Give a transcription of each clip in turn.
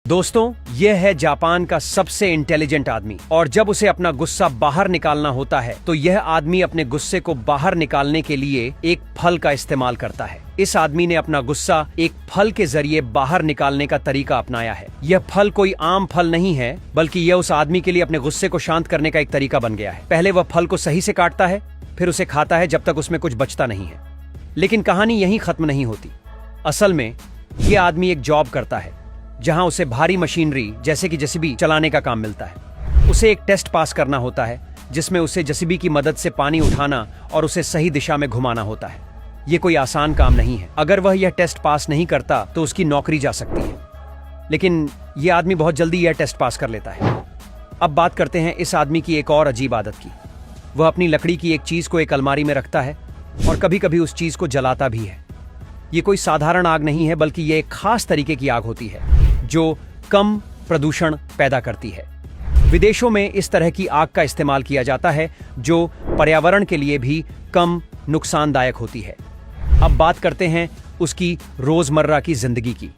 दोस्तों, यह है जापान का सबसे इंटेलिजेंट आदमी और जब उसे अपना गुस्सा बाहर निकालना होता है तो यह आदमी अपने गुस्से को बाहर निकालने के लिए एक फल का इस्तेमाल करता है। इस आदमी ने अपना गुस्सा एक फल के जरिए बाहर निकालने का तरीका अपनाया है। यह फल कोई आम फल नहीं है, बल्कि यह उस आदमी के लिए अपने गुस्से को शांत करने का एक तरीका बन गया है। पहले वह फल को सही से काटता है, फिर उसे खाता है जब तक उसमें कुछ बचता नहीं है। लेकिन कहानी यहीं खत्म नहीं होती। असल में यह आदमी एक जॉब करता है जहां उसे भारी मशीनरी जैसे कि जेसीबी चलाने का काम मिलता है। उसे एक टेस्ट पास करना होता है जिसमें उसे जेसीबी की मदद से पानी उठाना और उसे सही दिशा में घुमाना होता है। यह कोई आसान काम नहीं है। अगर वह यह टेस्ट पास नहीं करता तो उसकी नौकरी जा सकती है। लेकिन यह आदमी बहुत जल्दी यह टेस्ट पास कर लेता है। अब बात करते हैं इस आदमी की एक और अजीब आदत की। वह अपनी लकड़ी की एक चीज को एक अलमारी में रखता है और कभी कभी उस चीज को जलाता भी है। यह कोई साधारण आग नहीं है, बल्कि यह एक खास तरीके की आग होती है जो कम प्रदूषण पैदा करती है। विदेशों में इस तरह की आग का इस्तेमाल किया जाता है जो पर्यावरण के लिए भी कम नुकसानदायक होती है। अब बात करते हैं उसकी रोजमर्रा की जिंदगी की।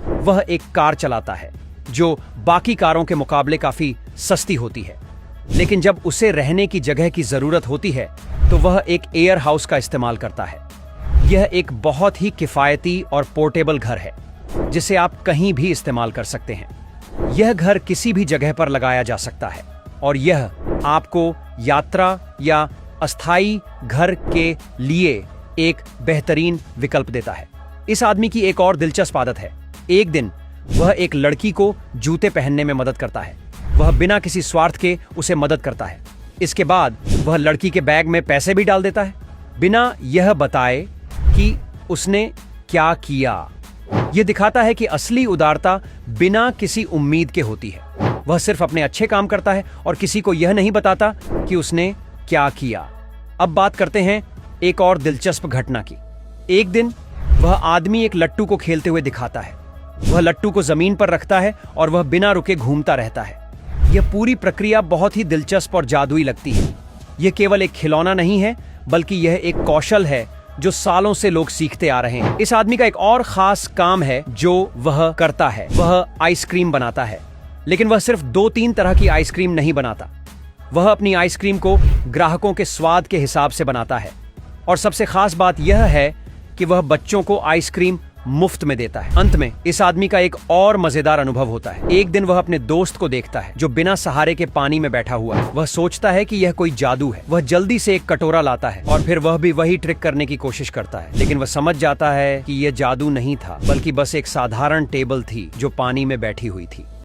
वह एक कार चलाता है जो बाकी कारों के मुकाबले काफी सस्ती होती है। लेकिन जब उसे रहने की जगह की जरूरत होती है तो वह एक एयर हाउस का इस्तेमाल करता है। यह एक बहुत ही किफायती और पोर्टेबल घर है जिसे आप कहीं भी इस्तेमाल कर सकते हैं। यह घर किसी भी जगह पर लगाया जा सकता है और यह आपको यात्रा या अस्थायी घर के लिए एक बेहतरीन विकल्प देता है। इस आदमी की एक और दिलचस्प आदत है। एक दिन वह एक लड़की को जूते पहनने में मदद करता है। वह बिना किसी स्वार्थ के उसे मदद करता है। इसके बाद वह लड़की के बैग में पैसे भी डाल देता है बिना यह बताए कि उसने क्या किया। यह दिखाता है कि असली उदारता बिना किसी उम्मीद के होती है। वह सिर्फ अपने अच्छे काम करता है और किसी को यह नहीं बताता कि उसने क्या किया। अब बात करते हैं एक और दिलचस्प घटना की। एक दिन वह आदमी एक लट्टू को खेलते हुए दिखाता है। वह लट्टू को जमीन पर रखता है और वह बिना रुके घूमता रहता है। यह पूरी प्रक्रिया बहुत ही दिलचस्प और जादुई लगती है। यह केवल एक खिलौना नहीं है, बल्कि यह एक कौशल है जो सालों से लोग सीखते आ रहे हैं। इस आदमी का एक और खास काम है जो वह करता है। वह आइसक्रीम बनाता है। लेकिन वह सिर्फ 2-3 तरह की आइसक्रीम नहीं बनाता। वह अपनी आइसक्रीम को ग्राहकों के स्वाद के हिसाब से बनाता है। और सबसे खास बात यह है कि वह बच्चों को आइसक्रीम मुफ्त में देता है। अंत में इस आदमी का एक और मजेदार अनुभव होता है। एक दिन वह अपने दोस्त को देखता है जो बिना सहारे के पानी में बैठा हुआ है। वह सोचता है कि यह कोई जादू है। वह जल्दी से एक कटोरा लाता है और फिर वह भी वही ट्रिक करने की कोशिश करता है। लेकिन वह समझ जाता है कि यह जादू नहीं था, बल्कि बस एक साधारण टेबल थी जो पानी में बैठी हुई थी।